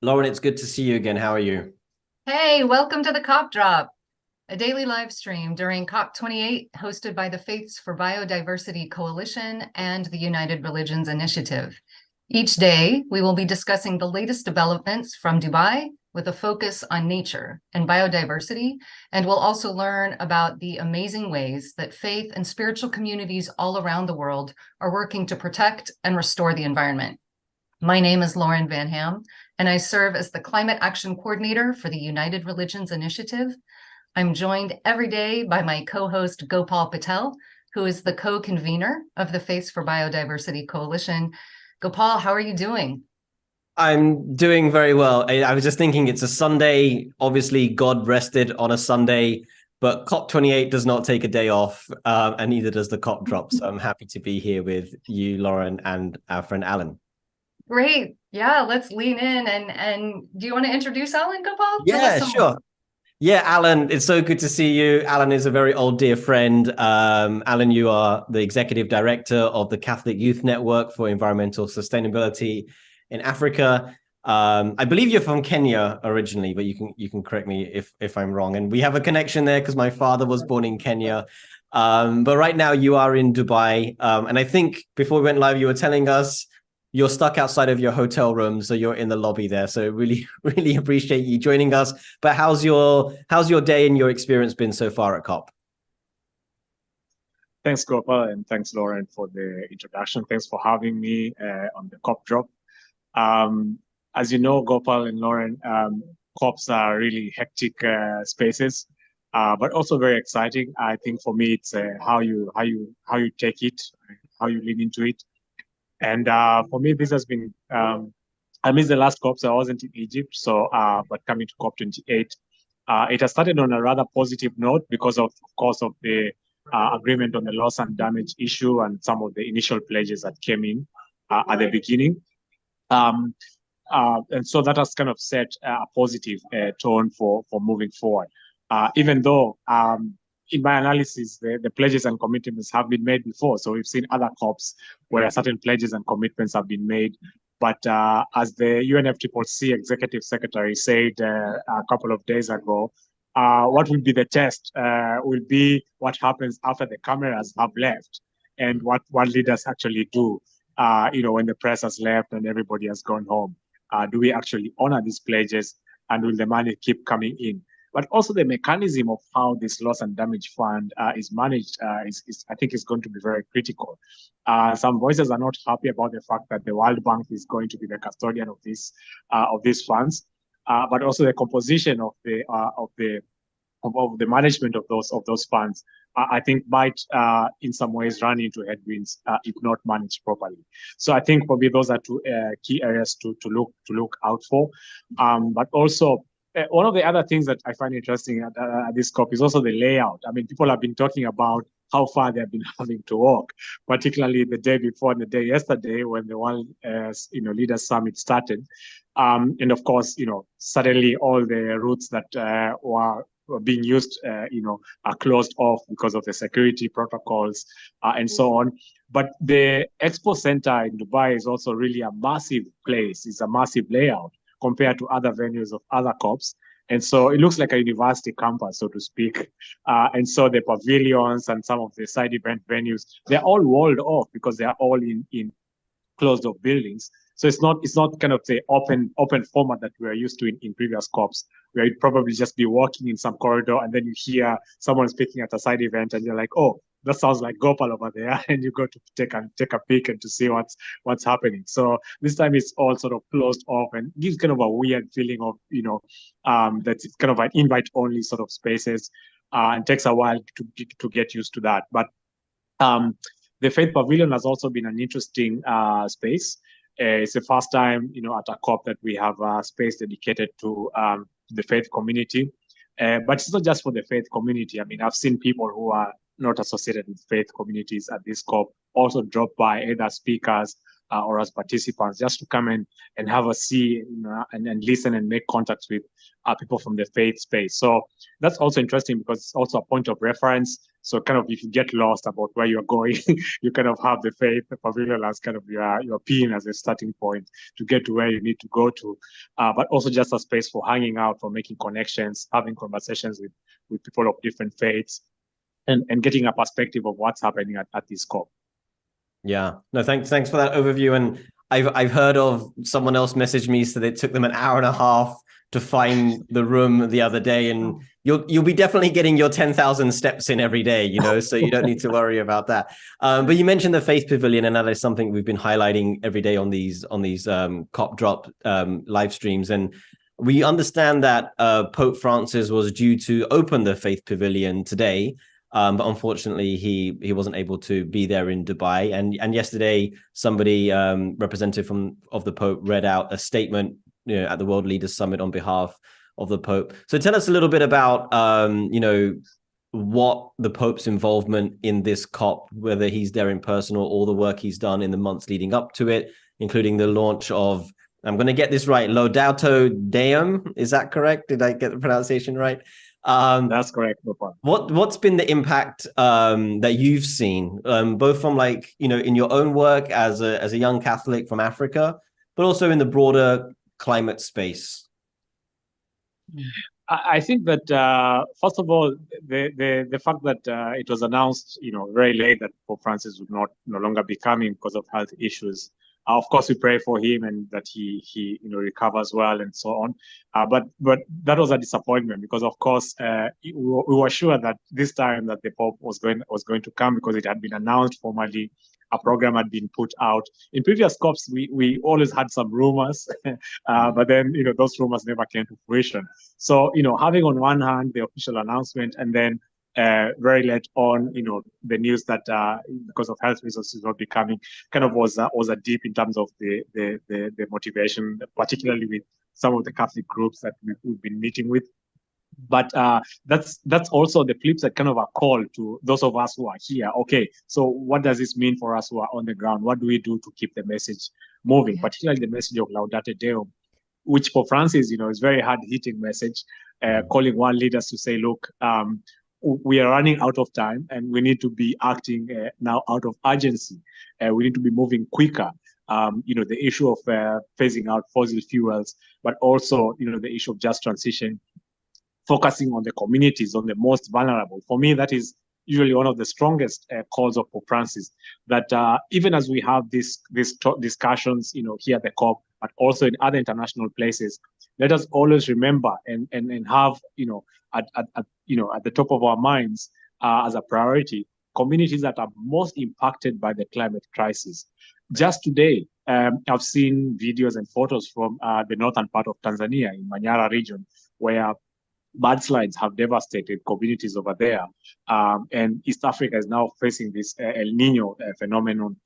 Lauren, it's good to see you again. How are you? Hey, welcome to the COP Drop, a daily live stream during COP28 hosted by the Faiths for Biodiversity Coalition and the United Religions Initiative. Each day, we will be discussing the latest developments from Dubai with a focus on nature and biodiversity, and we'll also learn about the amazing ways that faith and spiritual communities all around the world are working to protect and restore the environment. My name is Lauren Van Ham, and I serve as the Climate Action Coordinator for the United Religions Initiative. I'm joined every day by my co-host Gopal Patel, who is the co-convener of the Faiths for Biodiversity Coalition. Gopal, how are you doing? I'm doing very well. I was just thinking it's a Sunday. Obviously, God rested on a Sunday, but COP28 does not take a day off, and neither does the COP drop. So I'm happy to be here with you, Lauren, and our friend Alan. Great. Yeah, let's lean in and do you want to introduce Alan, Gopal? Tell us Yeah, some more. sure. Yeah, Alan, it's so good to see you. Alan is a very old dear friend. Alan, you are the executive director of the Catholic Youth Network for Environmental Sustainability in Africa. I believe you're from Kenya originally, but you can correct me if I'm wrong. And we have a connection there because my father was born in Kenya. But right now you are in Dubai. And I think before we went live, you were telling us you're stuck outside of your hotel room, so you're in the lobby there. So really, really appreciate you joining us. But how's your day and your experience been so far at COP? Thanks, Gopal, and thanks, Lauren, for the introduction. Thanks for having me on the COP drop. Um, as you know, Gopal and Lauren, COPs are really hectic spaces, but also very exciting. I think for me, it's how you take it, how you lean into it. And for me, this has been. I missed the last COP, so I wasn't in Egypt. So, but coming to COP28, it has started on a rather positive note because of course, of the agreement on the loss and damage issue and some of the initial pledges that came in at the beginning. Um, and so that has kind of set a positive tone for moving forward. Even though in my analysis, the pledges and commitments have been made before. So we've seen other COPs where certain pledges and commitments have been made. But as the UNFCCC Executive Secretary said a couple of days ago, what will be the test will be what happens after the cameras have left and what leaders actually do, when the press has left and everybody has gone home. Do we actually honor these pledges and will the money keep coming in? But also the mechanism of how this loss and damage fund is managed I think is going to be very critical. Some voices are not happy about the fact that the World Bank is going to be the custodian of these funds, but also the composition of the management of those funds, I think might in some ways run into headwinds if not managed properly. So I think for me those are two key areas to look out for. But also one of the other things that I find interesting at this COP is also the layout. I mean, people have been talking about how far they've been having to walk, particularly the day before and the day yesterday when the World Leaders Summit started. And of course, suddenly all the routes that were being used, are closed off because of the security protocols and so on. But the Expo Center in Dubai is also really a massive place. It's a massive layout compared to other venues of other COPs. And so it looks like a university campus, so to speak. And so the pavilions and some of the side event venues, they're all walled off because they're all in closed off buildings. So it's not kind of the open format that we're used to in previous COPs, where you'd probably just be walking in some corridor and then you hear someone speaking at a side event and you're like, oh, that sounds like Gopal over there, and you go to take a peek and to see what's happening. So this time it's all sort of closed off and gives kind of a weird feeling of that it's kind of an invite only sort of spaces, and takes a while to get used to that. But the Faith Pavilion has also been an interesting space. It's the first time, at a COP that we have a space dedicated to the faith community. But it's not just for the faith community. I mean, I've seen people who are not associated with faith communities at this COP also drop by, either speakers or as participants, just to come and have a see, and listen and make contact with people from the faith space. So that's also interesting because it's also a point of reference. So kind of if you get lost about where you're going, you kind of have the faith pavilion as kind of your pin as a starting point to get to where you need to go to, but also just a space for hanging out, for making connections, having conversations with people of different faiths, and getting a perspective of what's happening at this COP. Yeah, no, thanks for that overview. And I've heard of someone else messaged me, so it took them an hour and a half to find the room the other day, and you'll be definitely getting your 10,000 steps in every day, so you don't need to worry about that. But you mentioned the Faith Pavilion, and that is something we've been highlighting every day on these COP drop live streams. And we understand that Pope Francis was due to open the Faith Pavilion today. But unfortunately, he wasn't able to be there in Dubai. And yesterday, somebody representative of the Pope read out a statement, at the World Leaders Summit on behalf of the Pope. So tell us a little bit about what the Pope's involvement in this COP, whether he's there in person or all the work he's done in the months leading up to it, including the launch of, I'm going to get this right, Laudato Deum. Is that correct? Did I get the pronunciation right? That's correct. No problem. What's been the impact that you've seen, both from in your own work as a young Catholic from Africa, but also in the broader climate space? I think that first of all, the fact that it was announced, very late that Pope Francis would no longer be coming because of health issues. Of course, we pray for him and that he recovers well and so on. But that was a disappointment because, of course, we were sure that this time that the Pope was going to come because it had been announced formally. A program had been put out. In previous COPs, we always had some rumors, but then those rumors never came to fruition. So having on one hand the official announcement and then very late on, the news that because of health reasons is not becoming, kind of was a dip in terms of the motivation, particularly with some of the Catholic groups that we've been meeting with. But that's also the flip side, kind of a call to those of us who are here. Okay, so what does this mean for us who are on the ground? What do we do to keep the message moving, particularly the message of Laudate Deum, which for Francis, is very hard-hitting message, calling world leaders to say, look, we are running out of time and we need to be acting now out of urgency. We need to be moving quicker. The issue of phasing out fossil fuels, but also, the issue of just transition, focusing on the communities, on the most vulnerable. For me, that is usually one of the strongest calls of Pope Francis, that even as we have these discussions, here at the COP, but also in other international places, let us always remember and have, at the top of our minds as a priority, communities that are most impacted by the climate crisis. Just today, I've seen videos and photos from the northern part of Tanzania, in Manyara region, where mudslides have devastated communities over there. And East Africa is now facing this El Nino phenomenon,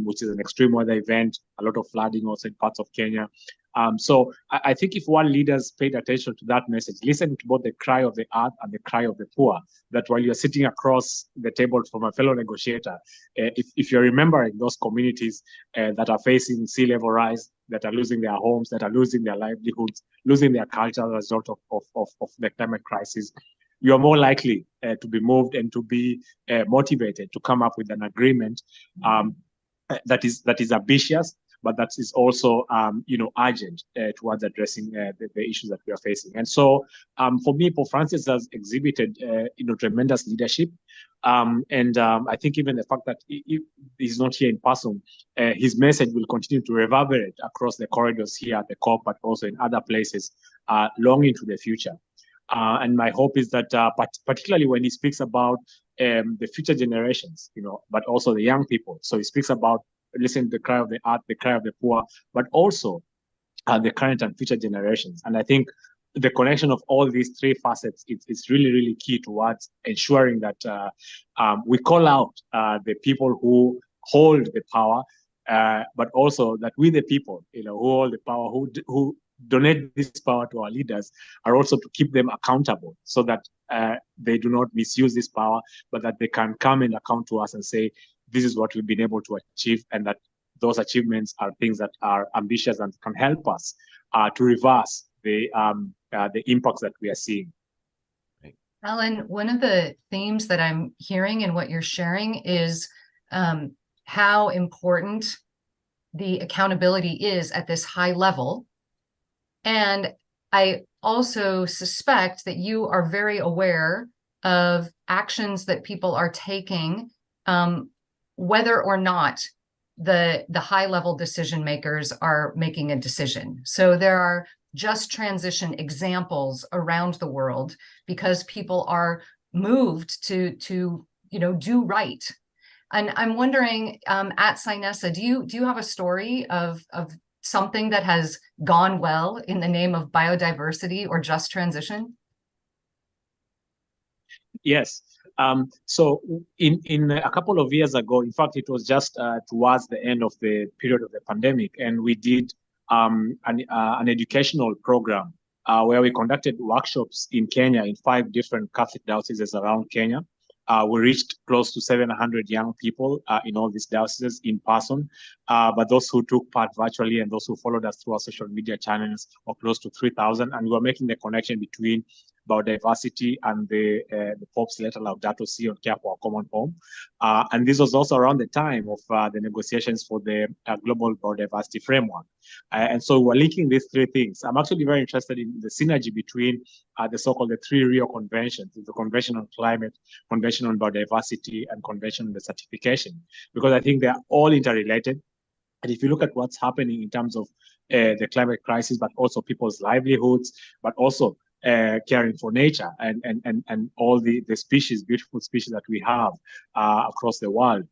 which is an extreme weather event, a lot of flooding also in parts of Kenya. So I think if world leaders paid attention to that message, listen to both the cry of the earth and the cry of the poor, that while you're sitting across the table from a fellow negotiator, if you're remembering those communities that are facing sea level rise, that are losing their homes, that are losing their livelihoods, losing their culture as a result of the climate crisis, you are more likely to be moved and to be motivated to come up with an agreement that is ambitious, but that is also, urgent towards addressing the issues that we are facing. And so, for me, Pope Francis has exhibited, tremendous leadership. I think even the fact that he's not here in person, his message will continue to reverberate across the corridors here at the COP, but also in other places, long into the future. And my hope is that, particularly when he speaks about the future generations, but also the young people. So he speaks about listening to the cry of the earth, the cry of the poor, but also the current and future generations. And I think the connection of all these three facets is really, really key towards ensuring that we call out the people who hold the power, but also that we, the people, who hold the power, who donate this power to our leaders, are also to keep them accountable so that they do not misuse this power, but that they can come and account to us and say, this is what we've been able to achieve, and that those achievements are things that are ambitious and can help us to reverse the impacts that we are seeing. Alan, one of the themes that I'm hearing in what you're sharing is how important the accountability is at this high level. And I also suspect that you are very aware of actions that people are taking, whether or not the high level decision makers are making a decision. So there are just transition examples around the world because people are moved to do right. And I'm wondering, at CYNESA, do you have a story of something that has gone well in the name of biodiversity or just transition? Yes. So in a couple of years ago, in fact, it was just towards the end of the period of the pandemic, and we did an educational program where we conducted workshops in Kenya in 5 different Catholic dioceses around Kenya. We reached close to 700 young people in all these dioceses in person, but those who took part virtually and those who followed us through our social media channels were close to 3,000, and we were making the connection between biodiversity and the Pope's letter Laudato Si on Care for Our Common Home. And this was also around the time of the negotiations for the global biodiversity framework. And so we're linking these 3 things. I'm actually very interested in the synergy between the so-called the 3 Rio conventions, the Convention on Climate, Convention on Biodiversity, and Convention on the Certification, because I think they are all interrelated. And if you look at what's happening in terms of the climate crisis, but also people's livelihoods, but also caring for nature and all the species, beautiful species that we have across the world.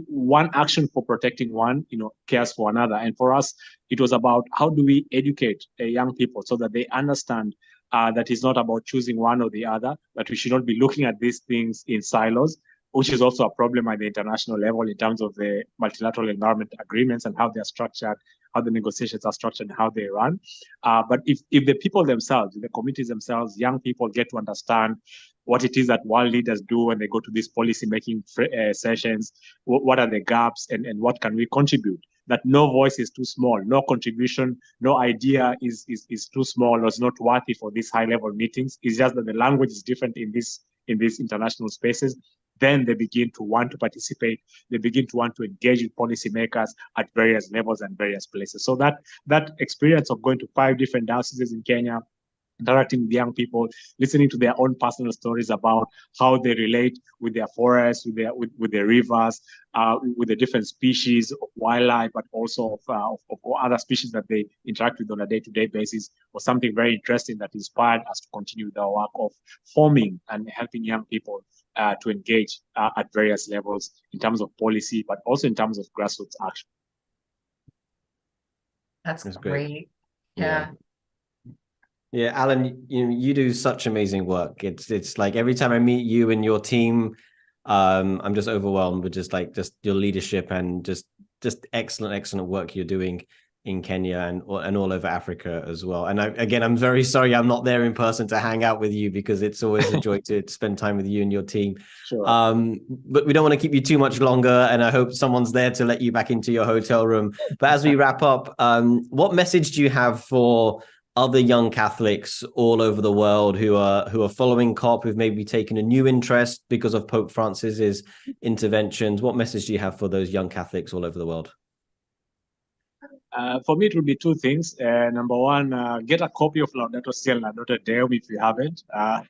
One action for protecting one, cares for another. And for us, it was about how do we educate young people so that they understand that it's not about choosing one or the other, that we should not be looking at these things in silos, which is also a problem at the international level in terms of the multilateral environment agreements and how they're structured, how the negotiations are structured, and how they run. But if the people themselves, the communities themselves, young people get to understand what it is that world leaders do when they go to these policy-making sessions, what are the gaps, and what can we contribute, that no voice is too small, no contribution, no idea is too small or is not worthy for these high-level meetings. It's just that the language is different in these international spaces. Then they begin to want to participate. They begin to want to engage with policymakers at various levels and various places. So that experience of going to 5 different dioceses in Kenya, interacting with young people, listening to their own personal stories about how they relate with their forests, with their rivers, with the different species of wildlife, but also of other species that they interact with on a day-to-day basis, was something very interesting that inspired us to continue the work of forming and helping young people to engage at various levels in terms of policy, but also in terms of grassroots action. That's great. Yeah. Yeah, Alan, you do such amazing work. It's like every time I meet you and your team, I'm just overwhelmed with just your leadership and just excellent work you're doing in Kenya and all over Africa as well. And I'm very sorry I'm not there in person to hang out with you, because it's always a joy to spend time with you and your team. Sure. But we don't want to keep you too much longer, and I hope someone's there to let you back into your hotel room. But as we wrap up, what message do you have for other young Catholics all over the world who are following COP, who've maybe taken a new interest because of Pope Francis's interventions? What message do you have for those young Catholics all over the world? For me, it would be 2 things. Number one, get a copy of Laudato Si and Laudato Deum if you haven't.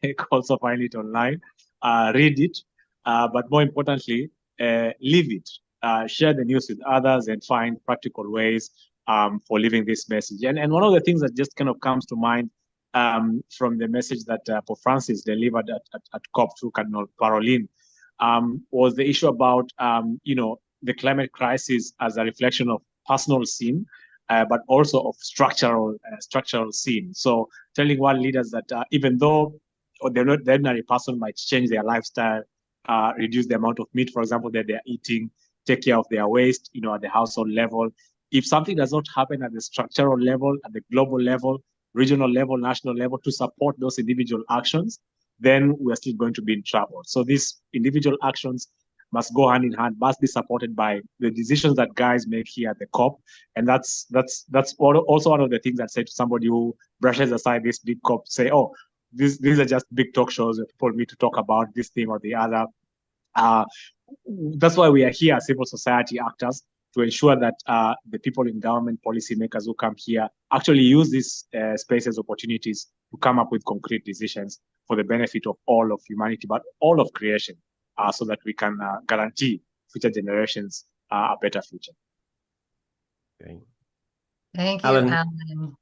You can also find it online. Read it, but more importantly, live it. Share the news with others and find practical ways for living this message. And one of the things that just kind of comes to mind from the message that Pope Francis delivered at COP through Cardinal Parolin was the issue about the climate crisis as a reflection of personal sin, but also of structural sin. So telling world leaders that even though the ordinary person might change their lifestyle, reduce the amount of meat, for example, that they're eating, take care of their waste, at the household level. If something does not happen at the structural level, at the global level, regional level, national level, to support those individual actions, then we're still going to be in trouble. So these individual actions must go hand in hand, must be supported by the decisions that guys make here at the COP. And that's also one of the things I say to somebody who brushes aside this big COP, say, oh, these are just big talk shows where people meet to talk about this thing or the other. That's why we are here as civil society actors, to ensure that the people in government, policymakers who come here actually use these spaces, opportunities to come up with concrete decisions for the benefit of all of humanity, but all of creation, so that we can guarantee future generations a better future. Okay. Thank you, Alan.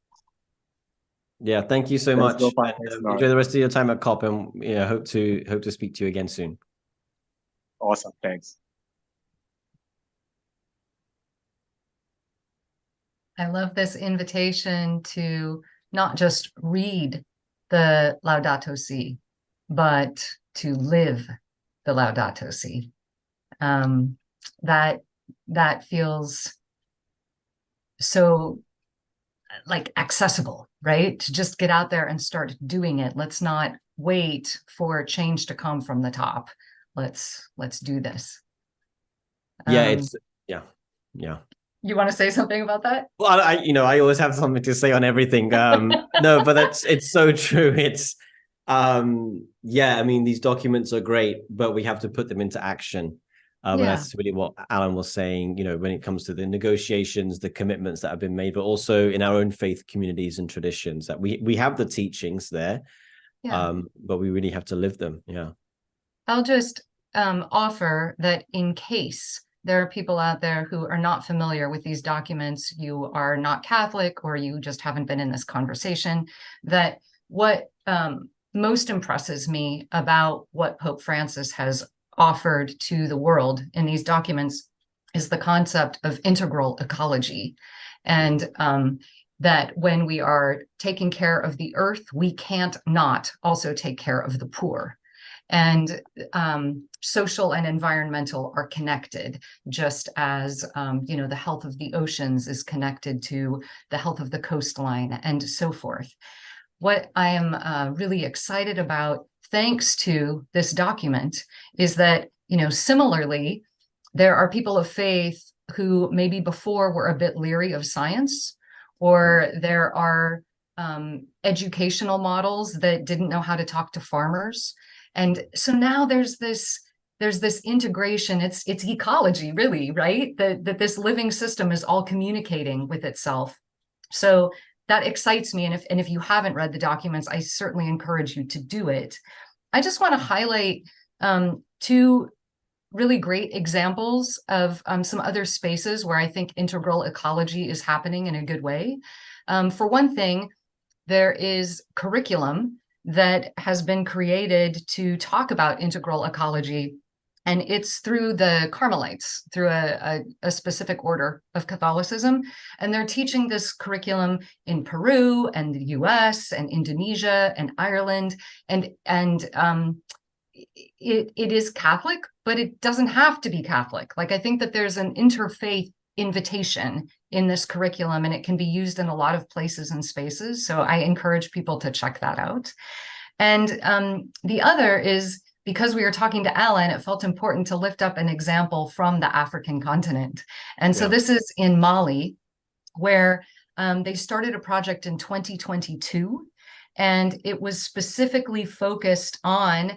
Yeah, thank you so much. Enjoy the rest of your time at COP, and hope to speak to you again soon. Awesome, thanks. I love this invitation to not just read the Laudato Si, but to live the Laudato Si. That feels so like accessible, right? To just get out there and start doing it. Let's not wait for change to come from the top. Let's do this. Yeah, yeah. You want to say something about that? Well, I always have something to say on everything. No, but it's so true. It's yeah, I mean, these documents are great, but we have to put them into action. And that's really what Alan was saying, when it comes to the negotiations, the commitments that have been made, but also in our own faith communities and traditions, that we have the teachings there, but we really have to live them. Yeah. I'll just offer that in case there are people out there who are not familiar with these documents, you are not Catholic, or you just haven't been in this conversation, that what most impresses me about what Pope Francis has offered to the world in these documents is the concept of integral ecology. And that when we are taking care of the earth, we can't not also take care of the poor. And social and environmental are connected, just as the health of the oceans is connected to the health of the coastline and so forth. What I am really excited about, thanks to this document, is that similarly, there are people of faith who maybe before were a bit leery of science, or there are educational models that didn't know how to talk to farmers. And so now there's this integration. It's ecology, really, right? That this living system is all communicating with itself. So that excites me. And if you haven't read the documents, I certainly encourage you to do it. I just want to highlight two really great examples of some other spaces where I think integral ecology is happening in a good way. For one thing, there is curriculum that has been created to talk about integral ecology, and it's through the Carmelites, through a specific order of Catholicism, and they're teaching this curriculum in Peru and the US and Indonesia and Ireland, and it is Catholic, but it doesn't have to be Catholic. Like, I think that there's an interfaith invitation in this curriculum, and it can be used in a lot of places and spaces. So I encourage people to check that out. And the other is, because we were talking to Alan, it felt important to lift up an example from the African continent. And so this is in Mali, where they started a project in 2022, and it was specifically focused on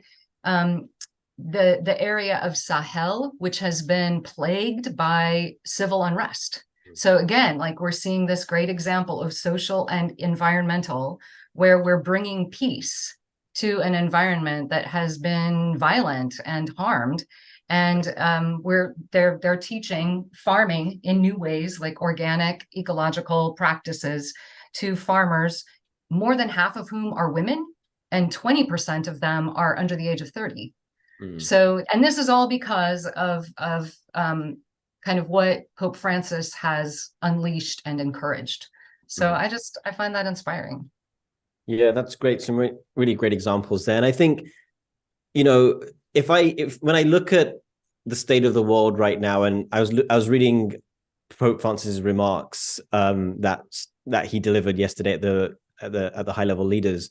the area of Sahel, which has been plagued by civil unrest. So again, like, we're seeing this great example of social and environmental, where we're bringing peace to an environment that has been violent and harmed. And they're teaching farming in new ways, like organic ecological practices, to farmers, more than half of whom are women, and 20% of them are under the age of 30. So, and this is all because of kind of what Pope Francis has unleashed and encouraged. So I find that inspiring. Yeah, that's great. Some really great examples there. And I think, when I look at the state of the world right now, and I was reading Pope Francis's remarks that he delivered yesterday at the high level leaders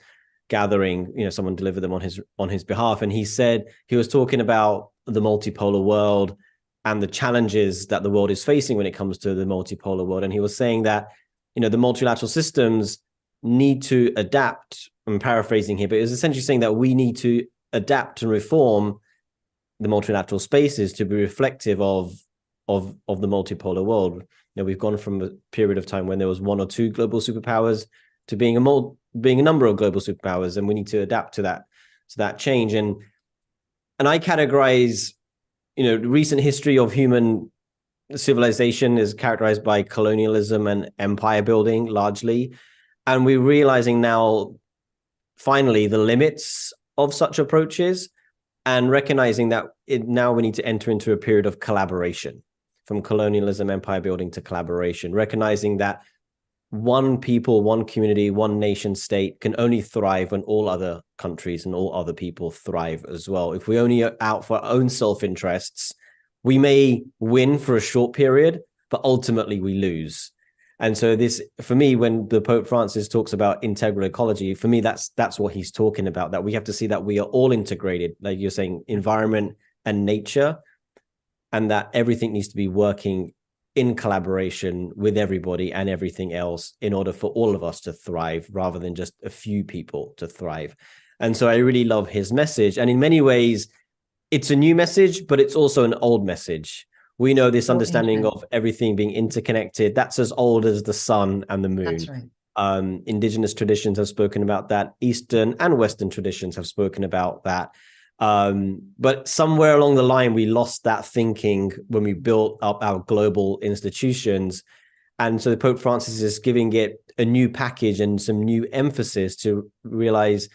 gathering. Someone delivered them on his behalf, and he said he was talking about the multipolar world and the challenges that the world is facing when it comes to the multipolar world. And he was saying that, the multilateral systems need to adapt. I'm paraphrasing here, but it was essentially saying that we need to adapt and reform the multilateral spaces to be reflective of the multipolar world. We've gone from a period of time when there was one or two global superpowers to being a number of global superpowers, and we need to adapt to that change. And I categorize, the recent history of human civilization is characterized by colonialism and empire building largely, and we're realizing now, finally, the limits of such approaches, and recognizing that now we need to enter into a period of collaboration, from colonialism, empire building to collaboration, recognizing that one people, one community, one nation state can only thrive when all other countries and all other people thrive as well. If we only are out for our own self-interests, we may win for a short period, but ultimately we lose. And so this, for me, when the Pope Francis talks about integral ecology, for me, that's what he's talking about, that we have to see that we are all integrated, like you're saying, environment and nature, and that everything needs to be working in collaboration with everybody and everything else in order for all of us to thrive, rather than just a few people to thrive. And so I really love his message. And in many ways, it's a new message, but it's also an old message. We know this understanding of everything being interconnected. That's as old as the sun and the moon. That's right. Indigenous traditions have spoken about that. Eastern and Western traditions have spoken about that. But somewhere along the line, we lost that thinking when we built up our global institutions. And so Pope Francis is giving it a new package and some new emphasis to realize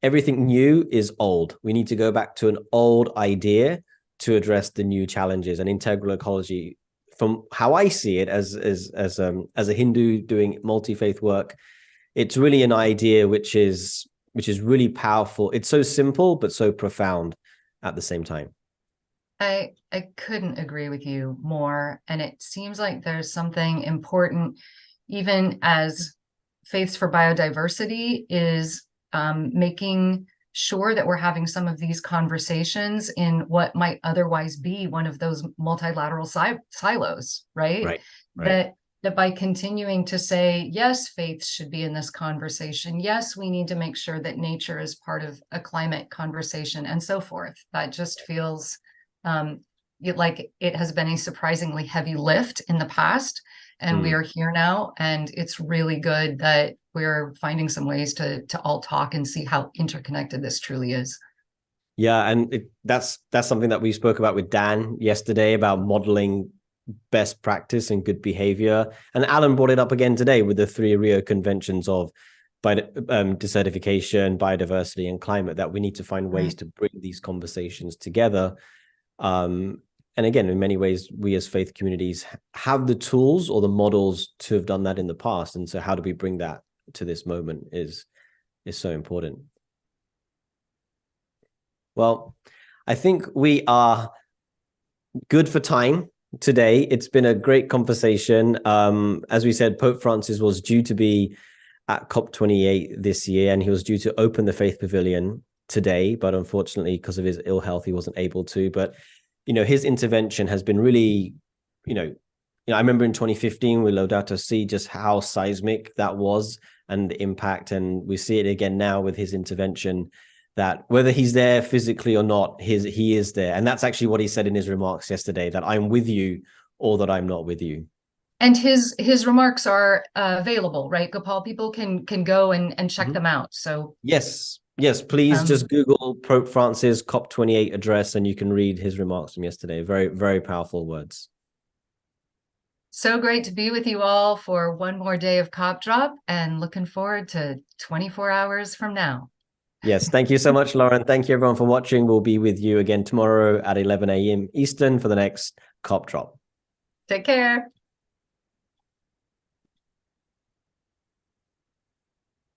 everything new is old. We need to go back to an old idea to address the new challenges. And integral ecology, from how I see it as a Hindu doing multi-faith work, it's really an idea which is really powerful. It's so simple, but so profound at the same time. I couldn't agree with you more. And it seems like there's something important, even as Faiths for Biodiversity is making sure that we're having some of these conversations in what might otherwise be one of those multilateral silos, right? Right. That by continuing to say, yes, faiths should be in this conversation. Yes, we need to make sure that nature is part of a climate conversation and so forth. That just feels like it has been a surprisingly heavy lift in the past, and we are here now. And it's really good that we're finding some ways to all talk and see how interconnected this truly is. Yeah, and that's something that we spoke about with Dan yesterday, about modeling best practice and good behavior. And Alan brought it up again today with the 3 Rio conventions of desertification, biodiversity, and climate, that we need to find ways to bring these conversations together. And again, in many ways, we as faith communities have the tools or the models to have done that in the past. And so how do we bring that to this moment is so important. Well, I think we are good for time today. It's been a great conversation. As we said, Pope Francis was due to be at COP28 this year, and he was due to open the Faith Pavilion today, but unfortunately, because of his ill health, he wasn't able to. But his intervention has been really, I remember in 2015 with Laudato Si just how seismic that was and the impact, and we see it again now with his intervention, that whether he's there physically or not, he is there. And that's actually what he said in his remarks yesterday, that I'm with you or that I'm not with you. And his remarks are available, right, Gopal? People can go and check them out. So yes, please just Google Pope Francis COP28 address, and you can read his remarks from yesterday. Very, very powerful words. So great to be with you all for one more day of COP Drop, and looking forward to 24 hours from now. Yes, thank you so much, Lauren. Thank you, everyone, for watching. We'll be with you again tomorrow at 11 a.m. Eastern for the next COP Drop. Take care.